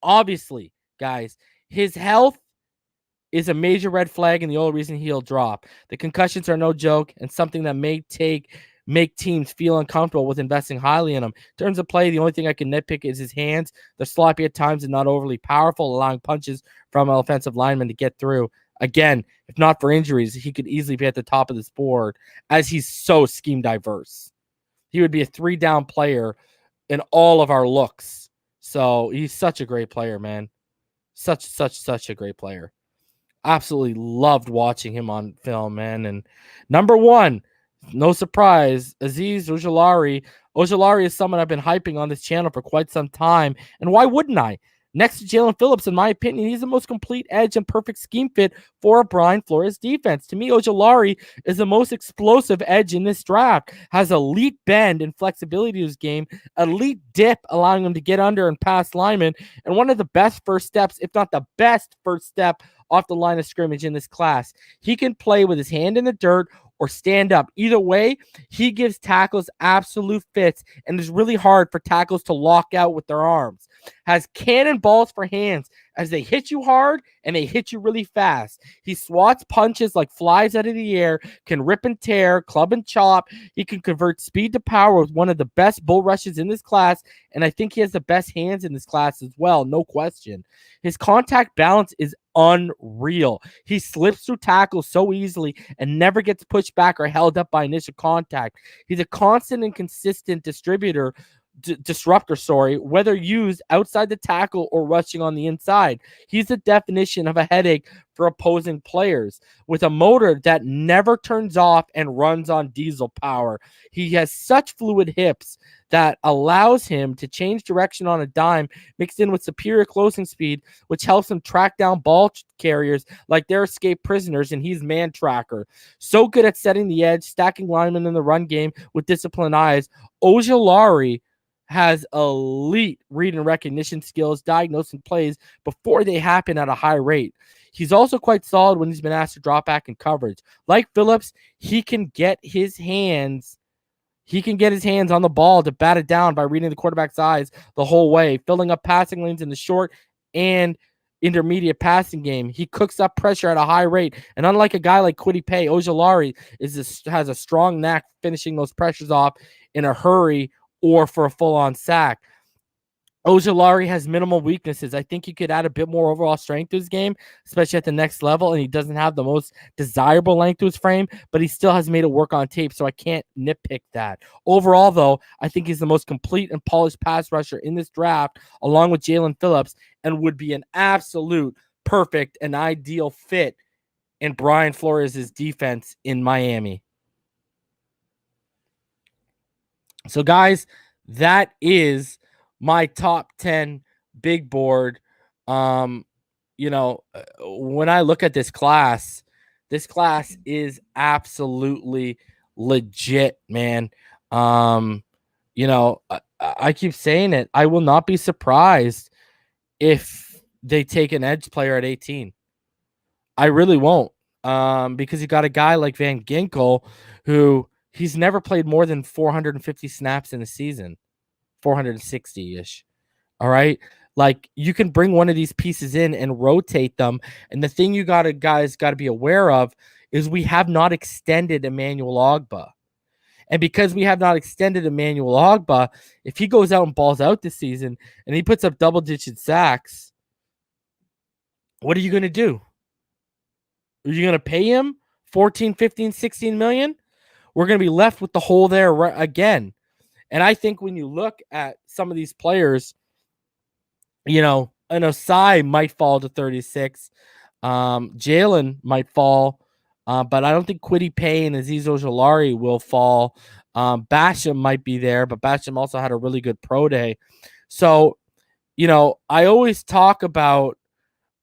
obviously, guys, his health is a major red flag and the only reason he'll drop. The concussions are no joke and something that may make teams feel uncomfortable with investing highly in him. In terms of play, the only thing I can nitpick is his hands. They're sloppy at times and not overly powerful, allowing punches from an offensive lineman to get through. Again, if not for injuries, he could easily be at the top of this board as he's so scheme diverse. He would be a 3-down player in all of our looks. So he's such a great player, man. Such a great player. Absolutely loved watching him on film, man. And number one, no surprise, Azeez Ojulari. Ojulari is someone I've been hyping on this channel for quite some time. And why wouldn't I? Next to Jalen Phillips, in my opinion, he's the most complete edge and perfect scheme fit for a Brian Flores defense. To me, Ojulari is the most explosive edge in this draft. Has elite bend and flexibility to his game, elite dip, allowing him to get under and past linemen, and one of the best first steps, if not the best first step, off the line of scrimmage in this class. He can play with his hand in the dirt or stand up. Either way, he gives tackles absolute fits and is really hard for tackles to lock out with their arms. Has cannonballs for hands as they hit you hard and they hit you really fast. He swats punches like flies out of the air, can rip and tear, club and chop. He can convert speed to power with one of the best bull rushes in this class, and I think he has the best hands in this class as well, no question. His contact balance is unreal. He slips through tackles so easily and never gets pushed back or held up by initial contact. He's a constant and consistent disruptor, whether used outside the tackle or rushing on the inside. He's the definition of a headache for opposing players with a motor that never turns off and runs on diesel power. He has such fluid hips that allows him to change direction on a dime, mixed in with superior closing speed, which helps him track down ball carriers like they're escaped prisoners, and he's man tracker. So good at setting the edge, stacking linemen in the run game with disciplined eyes. Ojulari has elite read and recognition skills, diagnosing plays before they happen at a high rate. He's also quite solid when he's been asked to drop back in coverage. Like Phillips, he can get his hands on the ball to bat it down by reading the quarterback's eyes the whole way, filling up passing lanes in the short and intermediate passing game. He cooks up pressure at a high rate, and unlike a guy like Kwity Paye, Ojulari has a strong knack finishing those pressures off in a hurry or for a full-on sack. Ojulari has minimal weaknesses. I think he could add a bit more overall strength to his game, especially at the next level, and he doesn't have the most desirable length to his frame, but he still has made it work on tape, so I can't nitpick that. Overall, though, I think he's the most complete and polished pass rusher in this draft, along with Jalen Phillips, and would be an absolute perfect and ideal fit in Brian Flores' defense in Miami. So, guys, that is my top 10 big board. When I look at this class is absolutely legit, man. I keep saying it. I will not be surprised if they take an edge player at 18. I really won't. Because you got a guy like Van Ginkel who he's never played more than 450 snaps in a season, 460-ish. All right. Like, you can bring one of these pieces in and rotate them. And the thing you guys got to be aware of is we have not extended Emmanuel Ogbah. And because we have not extended Emmanuel Ogbah, if he goes out and balls out this season and he puts up double-digit sacks, what are you going to do? Are you going to pay him 14, 15, 16 million? We're going to be left with the hole there again. And I think when you look at some of these players, you know, an Osai might fall to 36. Jalen might fall, but I don't think Kwity Paye and Azeez Ojulari will fall. Basham might be there, but Basham also had a really good pro day. So, you know, I always talk about,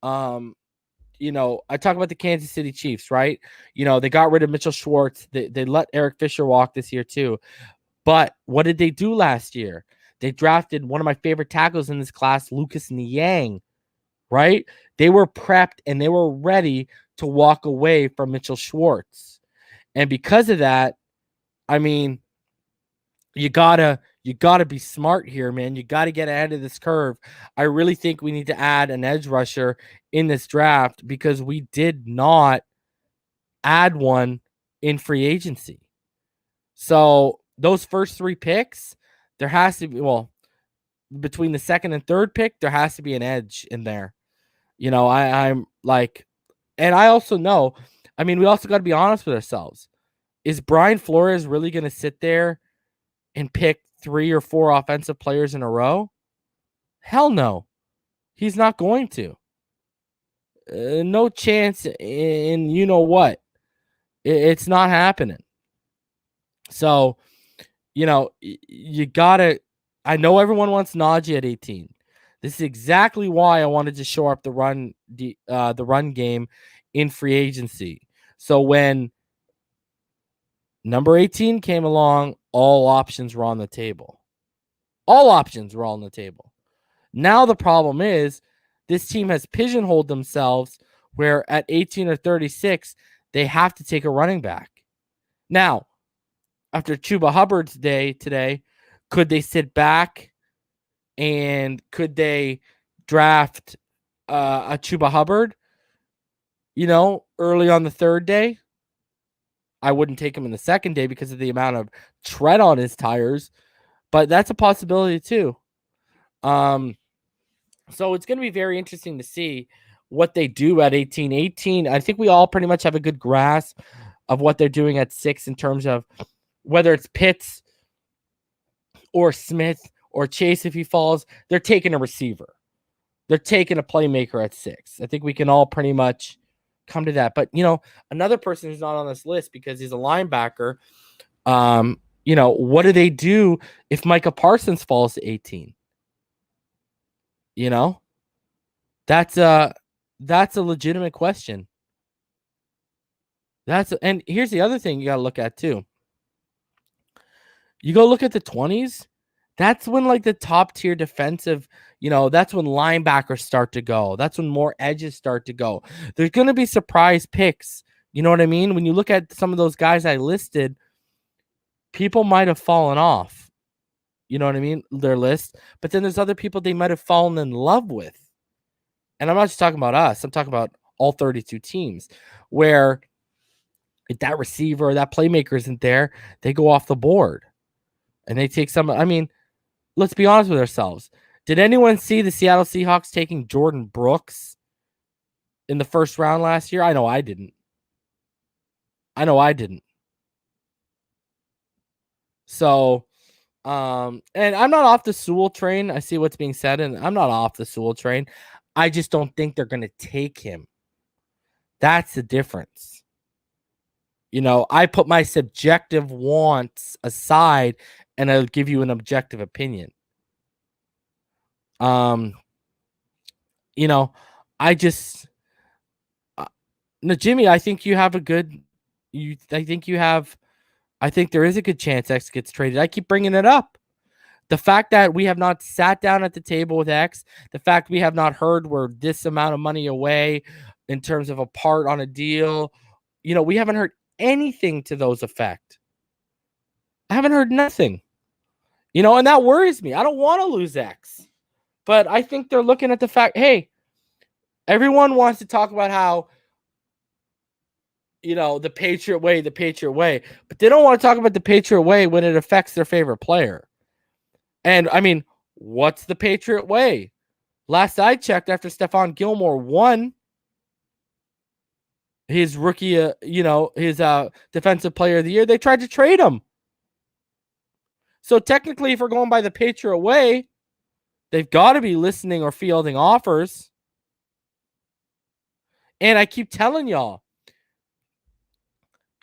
you know, I talk about the Kansas City Chiefs, right? You know, they got rid of Mitchell Schwartz. They let Eric Fisher walk this year too. But what did they do last year? They drafted one of my favorite tackles in this class, Lucas Niang, right? They were prepped and they were ready to walk away from Mitchell Schwartz. And because of that, I mean, you gotta be smart here, man. You gotta get ahead of this curve. I really think we need to add an edge rusher in this draft because we did not add one in free agency. So those first 3 picks, there has to be, well, between the second and third pick, there has to be an edge in there. You know, I'm like, and I also know, I mean, we also got to be honest with ourselves. Is Brian Flores really going to sit there and pick 3 or 4 offensive players in a row? Hell no. He's not going to. No chance in you know what. It's not happening. So, you know, you got to, I know everyone wants Najee at 18. This is exactly why I wanted to shore up the run game in free agency. So when number 18 came along, all options were on the table. All options were on the table. Now the problem is this team has pigeonholed themselves where at 18 or 36, they have to take a running back. Now, after Chuba Hubbard's day today, could they sit back and could they draft a Chuba Hubbard, you know, early on the 3rd day? I wouldn't take him in the 2nd day because of the amount of tread on his tires, but that's a possibility too. So it's going to be very interesting to see what they do at 18. 18, I think we all pretty much have a good grasp of what they're doing at 6 in terms of whether it's Pitts or Smith or Chase if he falls, they're taking a receiver. They're taking a playmaker at 6. I think we can all pretty much come to that. But, you know, another person who's not on this list because he's a linebacker, you know, what do they do if Micah Parsons falls to 18? You know, that's a legitimate question. And here's the other thing you got to look at too. You go look at the 20s. That's when like the top tier defensive, you know, that's when linebackers start to go. That's when more edges start to go. There's going to be surprise picks. You know what I mean? When you look at some of those guys I listed, people might have fallen off. You know what I mean? Their list. But then there's other people they might have fallen in love with. And I'm not just talking about us. I'm talking about all 32 teams where if that receiver or that playmaker isn't there, they go off the board. And they take some, I mean, let's be honest with ourselves. Did anyone see the Seattle Seahawks taking Jordan Brooks in the 1st round last year? I know I didn't. So, and I'm not off the Sewell train. I see what's being said, and I'm not off the Sewell train. I just don't think they're going to take him. That's the difference. You know, I put my subjective wants aside, and I'll give you an objective opinion. You know, I just, no, Jimmy, I think you have a good, I think there is a good chance X gets traded. I keep bringing it up. The fact that we have not sat down at the table with X, the fact we have not heard we're this amount of money away in terms of a part on a deal, you know, we haven't heard anything to those effect. I haven't heard nothing. You know, and that worries me. I don't want to lose X. But I think they're looking at the fact, hey, everyone wants to talk about how, the Patriot way, but they don't want to talk about the Patriot way when it affects their favorite player. And I mean, what's the Patriot way? Last I checked, after Stephon Gilmore won his rookie, his defensive player of the year, they tried to trade him. So technically, if we're going by the Patriot way, they've got to be listening or fielding offers. And I keep telling y'all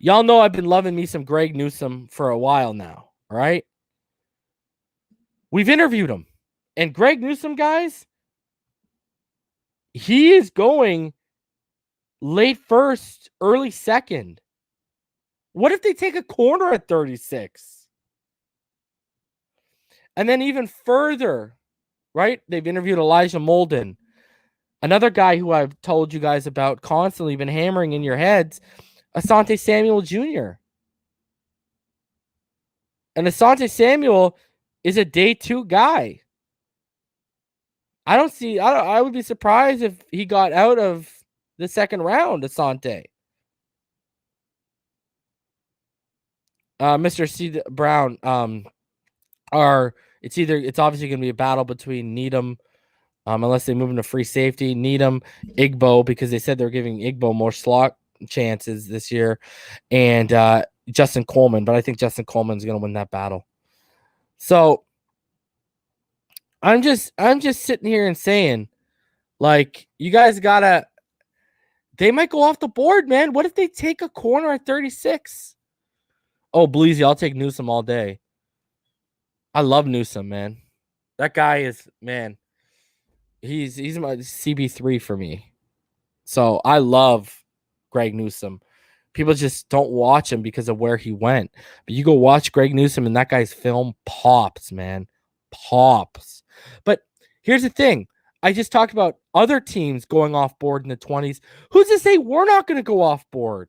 know I've been loving me some Greg Newsome for a while now, all right? We've interviewed him. And Greg Newsome, guys, he is going late first, early second. What if they take a corner at 36? And then even further, right? They've interviewed Elijah Molden, another guy who I've told you guys about constantly, been hammering in your heads, Asante Samuel Jr. And Asante Samuel is a day 2 guy. I would be surprised if he got out of the second round, Asante. Mr. C. Brown, it's obviously going to be a battle between Needham, unless they move into free safety, Needham, Igbo, because they said they're giving Igbo more slot chances this year, and Justin Coleman, but I think Justin Coleman's going to win that battle. So I'm just sitting here and saying, like, you guys they might go off the board, man. What if they take a corner at 36? Oh, Bleezy, I'll take Newsome all day. I love Newsome, man. That guy is, man, he's my CB3 for me. So I love Greg Newsome. People just don't watch him because of where he went. But you go watch Greg Newsome and that guy's film pops, man. Pops. But here's the thing. I just talked about other teams going off board in the 20s. Who's to say we're not going to go off board?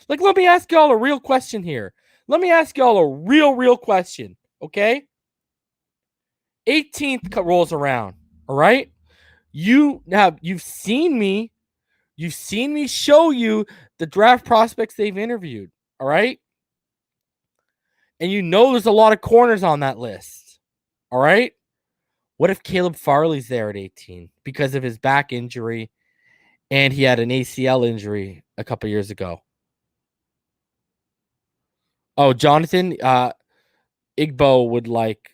Like, let me ask y'all a real question here. Let me ask y'all a real question, okay? 18th rolls around, all right? You've seen me show you the draft prospects they've interviewed, all right? And there's a lot of corners on that list, all right? What if Caleb Farley's there at 18 because of his back injury and he had an ACL injury a couple years ago? Oh, Jonathan, Igbo would like.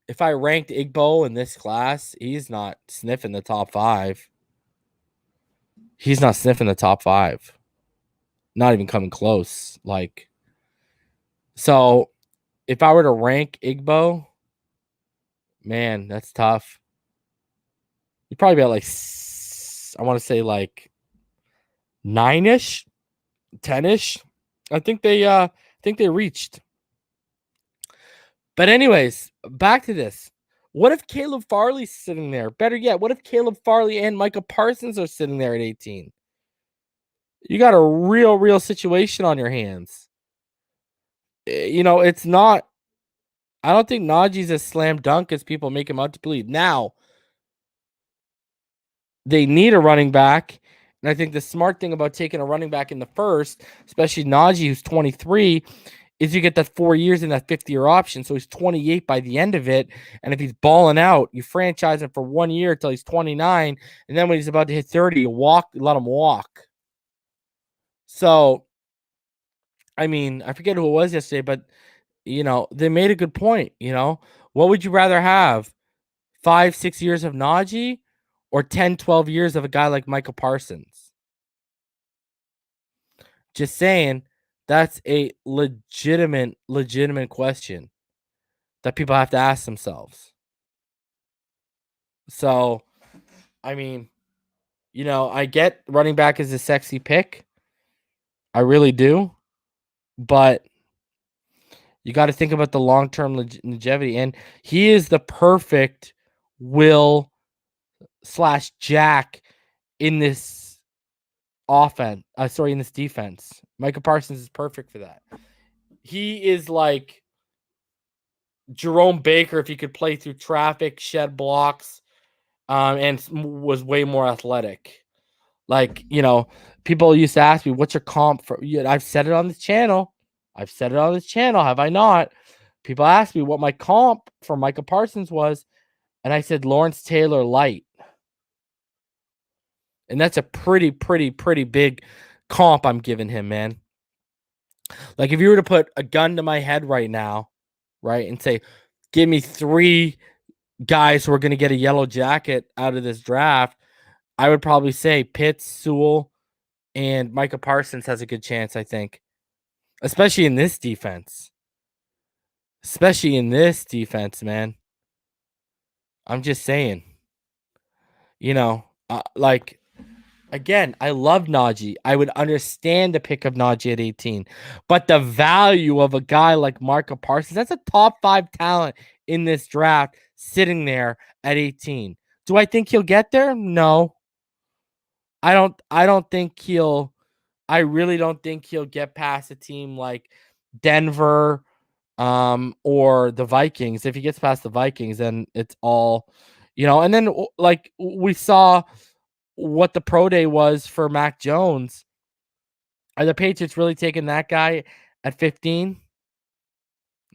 If I ranked Igbo in this class, he's not sniffing the top 5. He's not sniffing the top 5. Not even coming close. So if I were to rank Igbo, man, that's tough. You'd probably be at I want to say 9-ish, 10-ish. I think they reached. But anyways, back to this. What if Caleb Farley's sitting there? Better yet, what if Caleb Farley and Micah Parsons are sitting there at 18? You got a real situation on your hands. It's not. I don't think Najee's a slam dunk as people make him out to believe. Now, they need a running back. And I think the smart thing about taking a running back in the first, especially Najee, who's 23, is you get that 4 years in that 50-year option. So he's 28 by the end of it. And if he's balling out, you franchise him for 1 year until he's 29. And then when he's about to hit 30, you let him walk. So, I mean, I forget who it was yesterday, but, they made a good point. What would you rather have? 5-6 years of Najee or 10-12 years of a guy like Micah Parsons? Just saying. That's a legitimate question that people have to ask themselves. So, I mean, I get running back is a sexy pick. I really do. But you got to think about the long-term longevity. And he is the perfect Will / Jack in this offense. In this defense. Micah Parsons is perfect for that. He is like Jerome Baker, if he could play through traffic, shed blocks, and was way more athletic. Like, people used to ask me, what's your comp for? I've said it on this channel. Have I not? People ask me what my comp for Micah Parsons was, and I said Lawrence Taylor light. And that's a pretty big comp I'm giving him, man. Like, if you were to put a gun to my head right now, right, and say, give me 3 guys who are going to get a yellow jacket out of this draft, I would probably say Pitts, Sewell, and Micah Parsons has a good chance, I think. Especially in this defense. Man. I'm just saying. Like, again, I love Najee. I would understand the pick of Najee at 18. But the value of a guy like Micah Parsons, that's a top 5 talent in this draft sitting there at 18. Do I think he'll get there? No. I really don't think he'll get past a team like Denver or the Vikings. If he gets past the Vikings, then it's all, and then like we saw what the pro day was for Mac Jones. Are the Patriots really taking that guy at 15?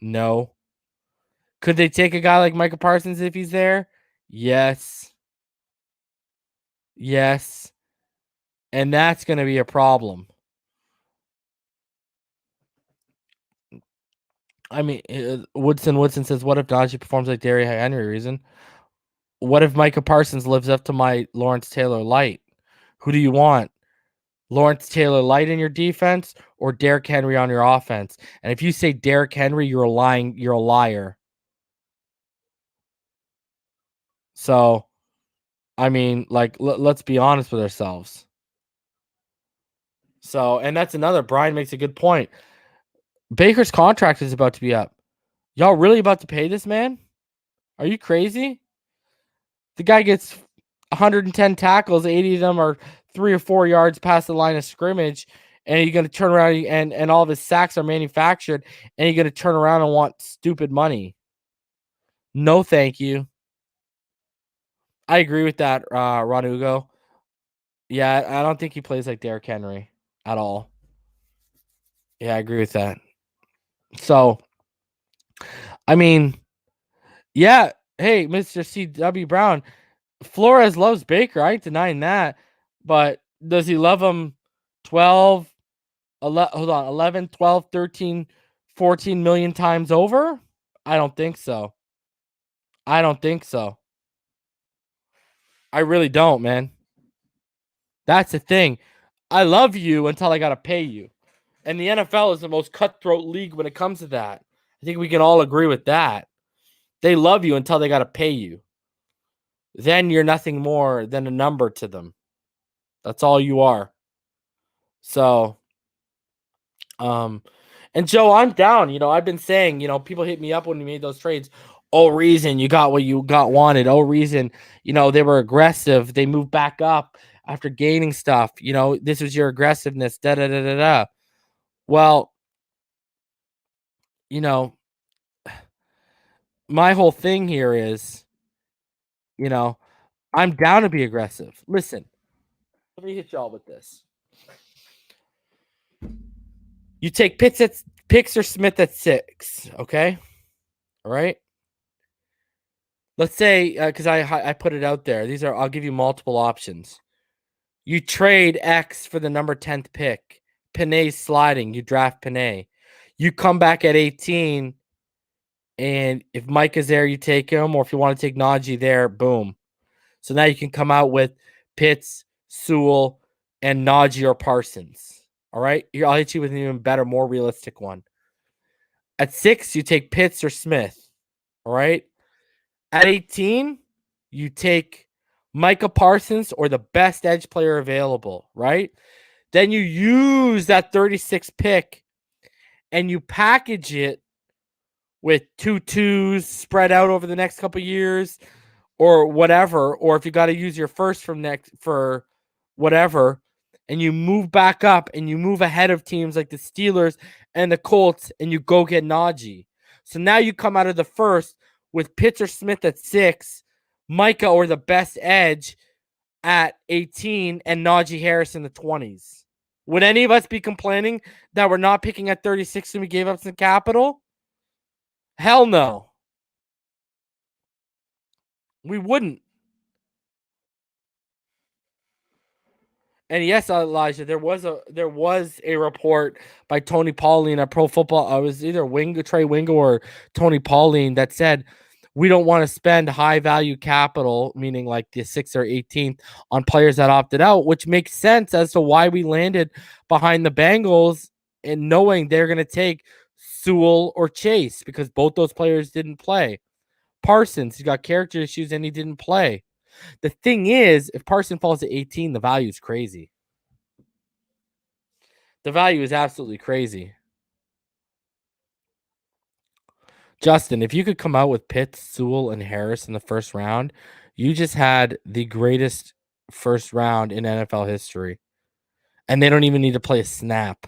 No. Could they take a guy like Micah Parsons if he's there? Yes. And that's going to be a problem. I mean, Woodson says, what if Najee performs like Derrick Henry? Reason. What if Micah Parsons lives up to my Lawrence Taylor light? Who do you want? Lawrence Taylor light in your defense or Derrick Henry on your offense? And if you say Derrick Henry, you're a liar. So, I mean, like, let's be honest with ourselves. So, and that's another. Brian makes a good point. Baker's contract is about to be up. Y'all really about to pay this man? Are you crazy? The guy gets 110 tackles, 80 of them are 3 or 4 yards past the line of scrimmage, and you're going to turn around and all of his sacks are manufactured, and you're going to turn around and want stupid money. No, thank you. I agree with that, Ron Ugo. Yeah, I don't think he plays like Derrick Henry at all. Yeah, I agree with that. So, I mean, yeah. Hey, Mr. C.W. Brown, Flores loves Baker. I ain't denying that. But does he love him 11, 12, 13, 14 million times over? I don't think so. I really don't, man. That's the thing. I love you until I got to pay you. And the NFL is the most cutthroat league when it comes to that. I think we can all agree with that. They love you until they got to pay you. Then you're nothing more than a number to them. That's all you are. So, and Joe, I'm down. I've been saying, people hit me up when we made those trades. Oh, reason you got what you got wanted. Oh, reason, they were aggressive. They moved back up after gaining stuff. This was your aggressiveness. Da da da da da. Well, my whole thing here is, I'm down to be aggressive. Listen, let me hit y'all with this. You take Pitts or Smith at 6, okay? All right. Let's say, because I put it out there. I'll give you multiple options. You trade X for the number 10th pick. Panay's sliding. You draft Panay. You come back at 18, and if Mike is there, you take him. Or if you want to take Najee there, boom. So now you can come out with Pitts, Sewell, and Najee or Parsons. All right? I'll hit you with an even better, more realistic one. At 6, you take Pitts or Smith. All right? At 18, you take Micah Parsons or the best edge player available, right? Then you use that 36 pick and you package it with 2 2s spread out over the next couple of years or whatever. Or if you got to use your first for whatever, and you move back up and you move ahead of teams like the Steelers and the Colts and you go get Najee. So now you come out of the first with Pitts or Smith at 6, Micah or the best edge at 18, and Najee Harris in the 20s. Would any of us be complaining that we're not picking at 36 when we gave up some capital? Hell no. We wouldn't. And yes, Elijah, there was a report by Tony Pauline at Pro Football. It was either Trey Wingo or Tony Pauline that said we don't want to spend high value capital, meaning like the 6th or 18th, on players that opted out, which makes sense as to why we landed behind the Bengals and knowing they're going to take Sewell or Chase because both those players didn't play. Parsons, he got character issues and he didn't play. The thing is, if Parson falls to 18, the value is crazy. The value is absolutely crazy. Justin, if you could come out with Pitts, Sewell, and Harris in the first round, you just had the greatest first round in NFL history. And they don't even need to play a snap.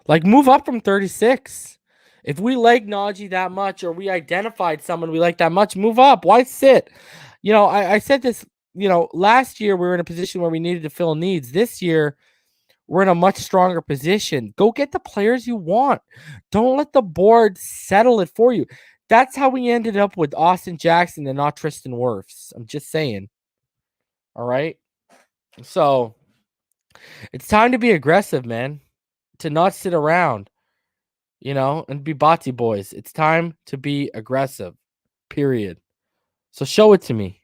Like, move up from 36. If we like Najee that much or we identified someone we like that much, move up. Why sit? I said this, last year we were in a position where we needed to fill needs. This year, we're in a much stronger position. Go get the players you want. Don't let the board settle it for you. That's how we ended up with Austin Jackson and not Tristan Wirfs. I'm just saying. All right? So, it's time to be aggressive, man. To not sit around. And be Bati boys. It's time to be aggressive, period. So show it to me.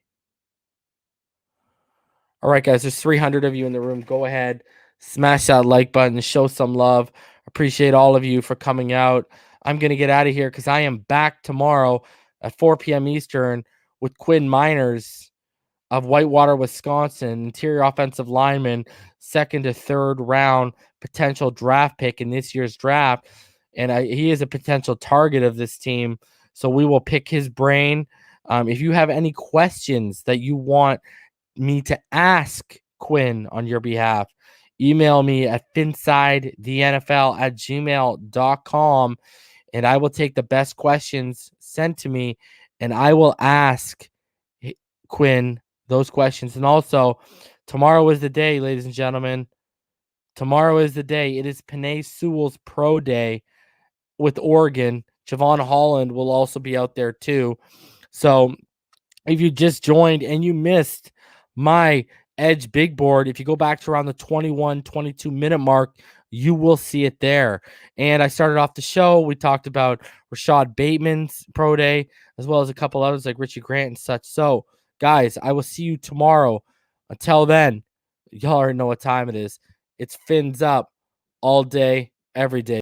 All right, guys, there's 300 of you in the room. Go ahead, smash that like button, show some love. Appreciate all of you for coming out. I'm going to get out of here because I am back tomorrow at 4 p.m. Eastern with Quinn Miners of Whitewater, Wisconsin, interior offensive lineman, 2nd to 3rd round potential draft pick in this year's draft. And he is a potential target of this team. So we will pick his brain. If you have any questions that you want me to ask Quinn on your behalf, email me at finsidethenfl@gmail.com. And I will take the best questions sent to me. And I will ask Quinn those questions. And also, tomorrow is the day, ladies and gentlemen. Tomorrow is the day. It is Penei Sewell's pro day with Oregon. Javon Holland will also be out there too. So if you just joined and you missed my Edge big board, if you go back to around the 21, 22 minute mark, you will see it there. And I started off the show. We talked about Rashod Bateman's pro day, as well as a couple others like Richie Grant and such. So, guys, I will see you tomorrow. Until then, y'all already know what time it is. It's fins up all day, every day.